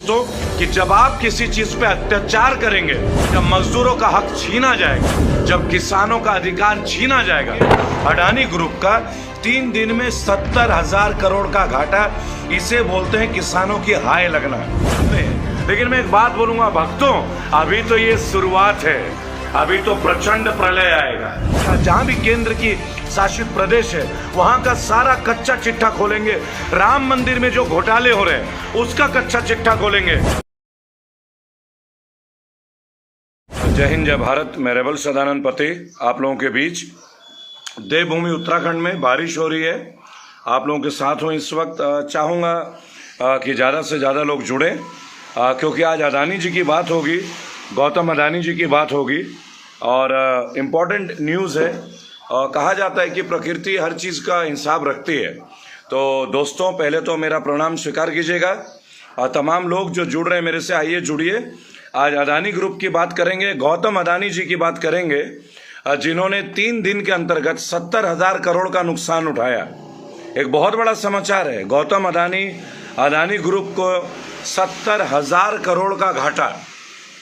तो कि जब आप किसी चीज पे अत्याचार करेंगे, जब मजदूरों का हक छीना जाएगा, जब किसानों का अधिकार छीना जाएगा, अडानी ग्रुप का 3 दिन में 70,000 करोड़ का घाटा, इसे बोलते हैं किसानों की हाय लगना। लेकिन मैं एक बात बोलूंगा भक्तों, अभी तो ये शुरुआत है, अभी तो प्रचंड प्रलय आएगा। जहां भी केंद्र की शासित प्रदेश है वहां का सारा कच्चा चिट्ठा खोलेंगे। राम मंदिर में जो घोटाले हो रहे हैं उसका कच्चा चिट्ठा खोलेंगे। जय हिंद, जय भारत। मैं रेबल सदानंद पति आप लोगों के बीच। देवभूमि उत्तराखंड में बारिश हो रही है, आप लोगों के साथ हूँ इस वक्त। चाहूँगा कि ज़्यादा से ज़्यादा लोग जुड़े, क्योंकि आज अडानी जी की बात होगी, गौतम अडानी जी की बात होगी और इम्पॉर्टेंट न्यूज़ है। कहा जाता है कि प्रकृति हर चीज़ का हिसाब रखती है। तो दोस्तों, पहले तो मेरा प्रणाम स्वीकार कीजिएगा और तमाम लोग जो जुड़ रहे हैं मेरे से, आइए जुड़िए। आज अडानी ग्रुप की बात करेंगे, गौतम अडानी जी की बात करेंगे, जिन्होंने 3 दिन के अंतर्गत 70,000 करोड़ का नुकसान उठाया। एक बहुत बड़ा समाचार है। गौतम अडानी ग्रुप को 70,000 करोड़ का घाटा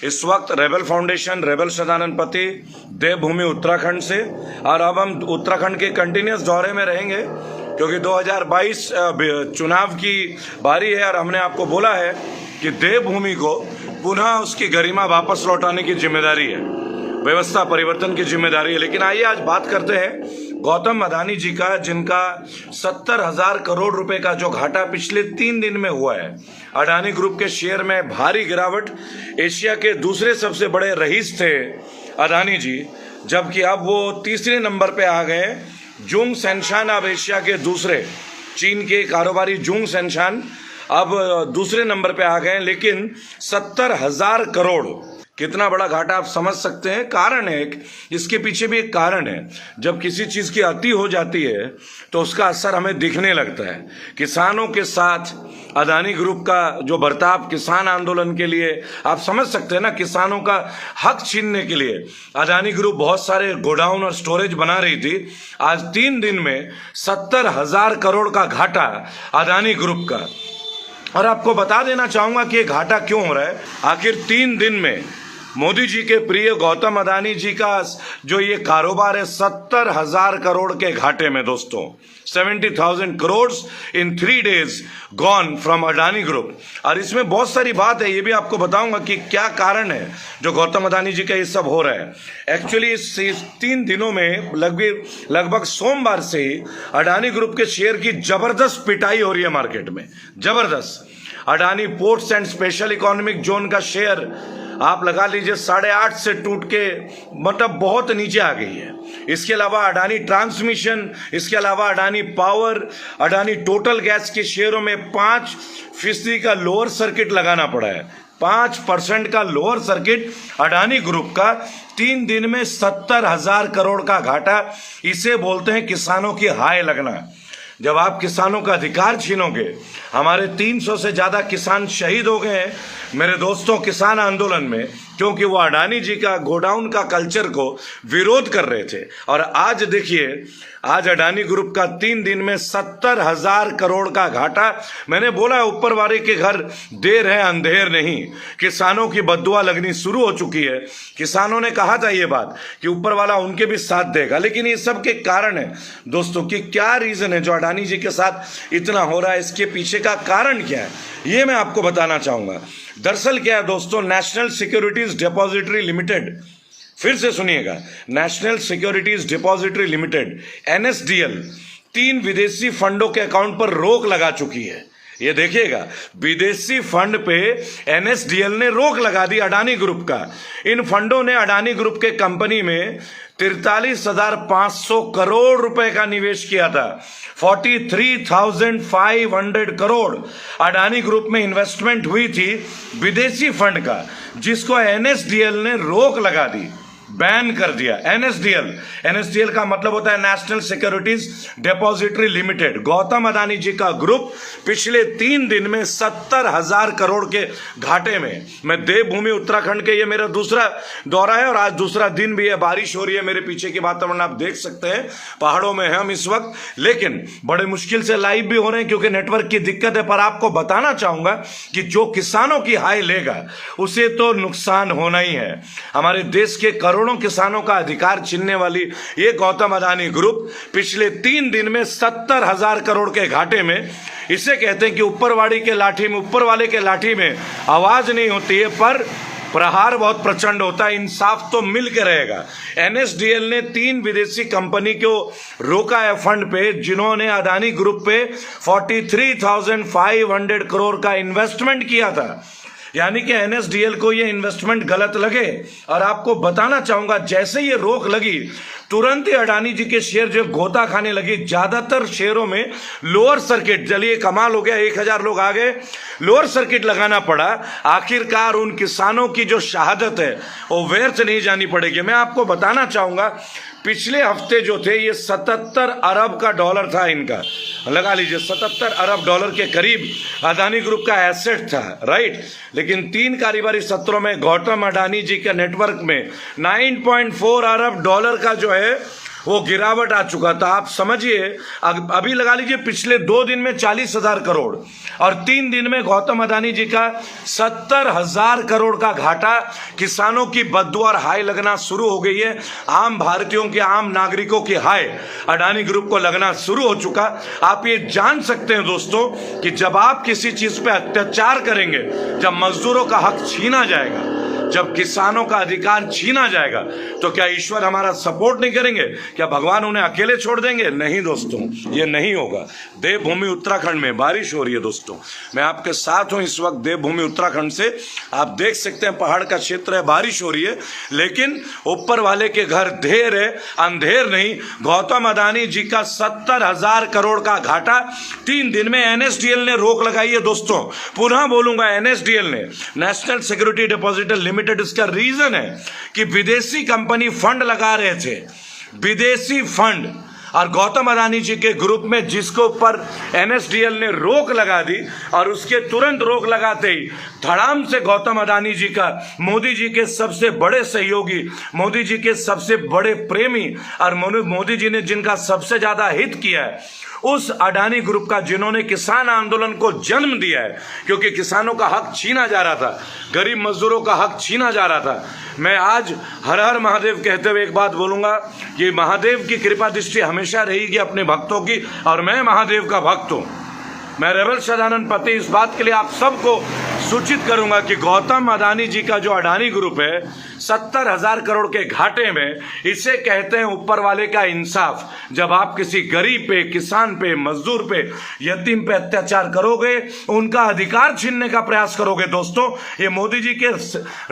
इस वक्त रेबल फाउंडेशन, रेबल सदानंद पति, देवभूमि उत्तराखंड से। और अब हम उत्तराखंड के कंटिन्यूस दौरे में रहेंगे, क्योंकि 2022 चुनाव की बारी है और हमने आपको बोला है कि देवभूमि को पुनः उसकी गरिमा वापस लौटाने की जिम्मेदारी है, व्यवस्था परिवर्तन की जिम्मेदारी है। लेकिन आइए आज बात करते हैं गौतम अडानी जी का, जिनका 70,000 करोड़ रुपए का जो घाटा पिछले 3 दिन में हुआ है। अडानी ग्रुप के शेयर में भारी गिरावट। एशिया के दूसरे सबसे बड़े रईस थे अडानी जी, जबकि अब वो तीसरे नंबर पे आ गए। जुंग सेनशान अब एशिया के दूसरे, चीन के कारोबारी जुंग सेनशान अब दूसरे नंबर पे आ गए। लेकिन 70,000 करोड़, कितना बड़ा घाटा आप समझ सकते हैं। कारण है, इसके पीछे भी एक कारण है। जब किसी चीज की अति हो जाती है तो उसका असर हमें दिखने लगता है। किसानों के साथ अडानी ग्रुप का जो बर्ताव, किसान आंदोलन के लिए आप समझ सकते हैं ना, किसानों का हक छीनने के लिए अडानी ग्रुप बहुत सारे गोडाउन और स्टोरेज बना रही थी। आज 3 दिन में 70,000 करोड़ का घाटा अडानी ग्रुप का। और आपको बता देना चाहूंगा कि ये घाटा क्यों हो रहा है। आखिर 3 दिन में मोदी जी के प्रिय गौतम अडानी जी का जो ये कारोबार है 70,000 करोड़ के घाटे में दोस्तों, 70,000 करोड़ इन 3 days gone from Adani group. और इसमें बहुत सारी बात है, ये भी आपको बताऊंगा कि क्या कारण है जो गौतम अडानी जी का ये सब हो रहा है। एक्चुअली इस 3 दिनों में लगभग सोमवार से अडानी ग्रुप के शेयर की जबरदस्त पिटाई हो रही है मार्केट में, जबरदस्त। Adani ports and special economic zone का शेयर आप लगा लीजिए 8.5 से टूट के मतलब बहुत नीचे आ गई है। इसके अलावा अडानी ट्रांसमिशन, इसके अलावा Adani power, Adani total gas के शेयरों में 5% का लोअर सर्किट लगाना पड़ा है। 5% का लोअर सर्किट अडानी ग्रुप का। 3 दिन में 70,000 करोड़ का घाटा, इसे बोलते हैं किसानों की हाय लगना। जब आप किसानों का अधिकार छीनोगे, हमारे 300 से ज्यादा किसान शहीद हो गए हैं मेरे दोस्तों किसान आंदोलन में, क्योंकि वो अडानी जी का गोडाउन का कल्चर को विरोध कर रहे थे। और आज देखिए, आज अडानी ग्रुप का 3 दिन में 70,000 करोड़ का घाटा। मैंने बोला है, ऊपर वाले के घर देर है अंधेर नहीं। किसानों की बद्दुआ लगनी शुरू हो चुकी है। किसानों ने कहा था ये बात कि ऊपर वाला उनके भी साथ देगा। लेकिन ये सब के कारण है दोस्तों कि क्या रीजन है जो अडानी जी के साथ इतना हो रहा है, इसके पीछे का कारण क्या है, ये मैं आपको बताना चाहूंगा। दरअसल क्या है दोस्तों, नेशनल सिक्योरिटीज डिपॉजिटरी लिमिटेड, फिर से सुनिएगा, national securities depository limited NSDL 3 विदेशी फंडों के अकाउंट पर रोक लगा चुकी है। ये देखिएगा, विदेशी फंड पे NSDL ने रोक लगा दी अडानी ग्रुप का। इन फंडों ने अडानी ग्रुप के कंपनी में 43,500 करोड़ रुपए का निवेश किया था। 43,500 करोड़ अडानी ग्रुप में इन्वेस्टमेंट हुई थी विदेशी फंड का, जिसको NSDL ने रोक लगा दी। बैन कर दिया। एनएसडीएल का मतलब होता है national securities depository limited. Gautam Adani ji का ग्रुप पिछले 3 दिन में 70,000 करोड़ के घाटे में। मैं देवभूमि उत्तराखंड के, ये मेरा दूसरा दौरा है और आज दूसरा दिन भी है। बारिश हो रही है, मेरे पीछे की वातावरण आप देख सकते हैं, पहाड़ों में है हम इस वक्त, लेकिन बड़े मुश्किल से लाइव भी हो रहे हैं क्योंकि नेटवर्क की दिक्कत है। पर आपको बताना चाहूंगा कि जो किसानों की हाय लेगा उसे तो नुकसान होना ही है। हमारे देश के करोड़ों किसानों का अधिकार छीनने वाली ये गौतम अडानी ग्रुप पिछले 3 दिन में 70,000 करोड़ के घाटे में। इसे कहते हैं कि ऊपर वाले के लाठी में आवाज नहीं होती है, पर प्रहार बहुत प्रचंड होता है। इंसाफ तो मिल के रहेगा। एनएसडीएल ने 3 विदेशी कंपनी को रोका है फंड पे, जिन्होंने अडानी ग्रुप पे 43,500 करोड़ का इन्वेस्टमेंट किया था। यानी कि एनएसडीएल को ये इन्वेस्टमेंट गलत लगे। और आपको बताना चाहूंगा, जैसे ये रोक लगी तुरंत ही अडानी जी के शेयर जो गोता खाने लगी। ज्यादातर शेयरों में लोअर सर्किट, चलिए कमाल हो गया, 1,000 लोग आ गए, लोअर सर्किट लगाना पड़ा। आखिरकार उन किसानों की जो शहादत है वो व्यर्थ नहीं जानी पड़ेगी। मैं आपको बताना चाहूंगा, पिछले हफ्ते जो थे ये 77 अरब का डॉलर था इनका, लगा लीजिए 77 अरब डॉलर के करीब अडानी ग्रुप का एसेट था, राइट। लेकिन 3 कारोबारी सत्रों में गौतम अडानी जी के नेटवर्क में 9.4 अरब डॉलर का जो है वो गिरावट आ चुका था। आप समझिए, अभी लगा लीजिए पिछले 2 दिन में 40,000 करोड़ और 3 दिन में गौतम अडानी जी का 70,000 करोड़ का घाटा। किसानों की बद्दुआ और हाय लगना शुरू हो गई है। आम भारतीयों के, आम नागरिकों की हाय अडानी ग्रुप को लगना शुरू हो चुका। आप ये जान सकते हैं दोस्तों कि जब आप किसी चीज पे अत्याचार करेंगे, जब मजदूरों का हक छीना जाएगा, जब किसानों का अधिकार छीना जाएगा, तो क्या ईश्वर हमारा सपोर्ट नहीं करेंगे? क्या भगवान उन्हें अकेले छोड़ देंगे? नहीं दोस्तों, ये नहीं होगा। देवभूमि उत्तराखंड में बारिश हो रही है दोस्तों, मैं आपके साथ हूं इस वक्त देवभूमि उत्तराखंड से। आप देख सकते हैं पहाड़ का क्षेत्र है, बारिश हो रही है, लेकिन ऊपर वाले के घर ढेर है, अंधेर नहीं। गौतम अडानी जी का 70,000 करोड़ का घाटा 3 दिन में एनएसडीएल ने रोक लगाई है दोस्तों। पुनः बोलूंगा, एनएसडीएल ने, नेशनल सिक्योरिटी डिपॉजिटरी लिमिटेड। इसका रीजन है कि विदेशी कंपनी फंड लगा रहे थे, विदेशी फंड, और गौतम अडानी जी के ग्रुप में जिसके ऊपर एनएसडीएल ने रोक लगा दी, और उसके तुरंत रोक लगाते ही धड़ाम से गौतम अडानी जी का, मोदी जी के सबसे बड़े सहयोगी, मोदी जी के सबसे बड़े प्रेमी, और मोदी जी ने जिनका सबसे ज्यादा हित किया है, उस अडानी ग्रुप का, जिन्होंने किसान आंदोलन को जन्म दिया है, क्योंकि किसानों का हक छीना जा रहा था, गरीब मजदूरों का हक छीना जा रहा था। मैं आज हर हर महादेव कहते हुए एक बात बोलूंगा कि महादेव की कृपा दृष्टि हमेशा रहेगी अपने भक्तों की, और मैं महादेव का भक्त हूं। मैं रेबल सदानंद पति इस बात के लिए आप सबको सूचित करूंगा कि गौतम अडानी जी का जो अडानी ग्रुप है 70,000 करोड़ के घाटे में, इसे कहते हैं ऊपर वाले का इंसाफ। जब आप किसी गरीब पे, किसान पे, मजदूर पे, यतीम पे अत्याचार करोगे, उनका अधिकार छीनने का प्रयास करोगे दोस्तों, ये मोदी जी के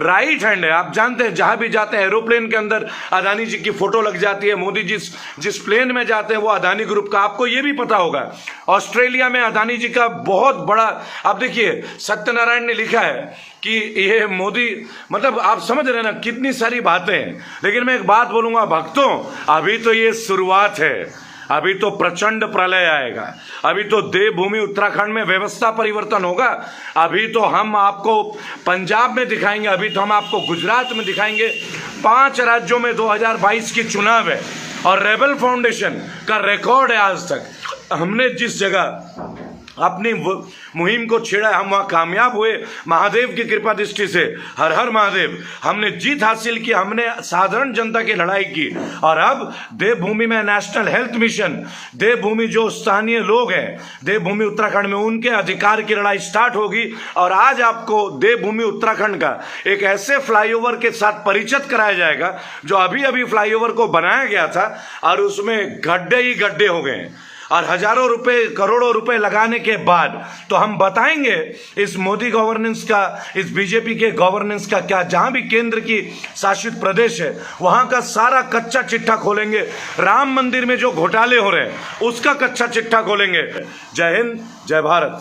राइट हैंड है। आप जानते हैं, जहां भी जाते हैं एरोप्लेन के अंदर अडानी जी की फोटो लग जाती है। मोदी जी जिस प्लेन में जाते हैं वो अडानी ग्रुप का। आपको ये भी पता होगा, ऑस्ट्रेलिया में अडानी जी का बहुत बड़ा, आप देखिए सत्यनारायण ने लिखा है कि ये मोदी, मतलब आप समझ रहे हैं ना कितनी सारी बातें हैं। लेकिन मैं एक बात बोलूंगा भक्तों, अभी तो ये शुरुआत है, अभी तो प्रचंड प्रलय आएगा, अभी तो देवभूमि उत्तराखंड में व्यवस्था परिवर्तन होगा। अभी तो हम आपको पंजाब में दिखाएंगे, अभी तो हम आपको गुजरात में दिखाएंगे। 5 राज्यों में 2022 की चुनाव है और रेबल फाउंडेशन का रिकॉर्ड है, आज तक हमने जिस जगह अपनी मुहिम को छेड़ा, हम वहां कामयाब हुए महादेव की कृपा दृष्टि से। हर हर महादेव, हमने जीत हासिल की, हमने साधारण जनता की लड़ाई की। और अब देवभूमि में नेशनल हेल्थ मिशन, देवभूमि जो स्थानीय लोग हैं देवभूमि उत्तराखंड में, उनके अधिकार की लड़ाई स्टार्ट होगी। और आज आपको देवभूमि उत्तराखंड का एक ऐसे फ्लाईओवर के साथ परिचित कराया जाएगा जो अभी अभी फ्लाईओवर को बनाया गया था और उसमें गड्ढे ही गड्ढे हो गए, और हजारों रुपए, करोड़ों रुपए लगाने के बाद तो हम बताएंगे इस मोदी गवर्नेंस का, इस बीजेपी के गवर्नेंस का क्या। जहां भी केंद्र की शासित प्रदेश है वहां का सारा कच्चा चिट्ठा खोलेंगे। राम मंदिर में जो घोटाले हो रहे हैं उसका कच्चा चिट्ठा खोलेंगे। जय हिंद, जय भारत।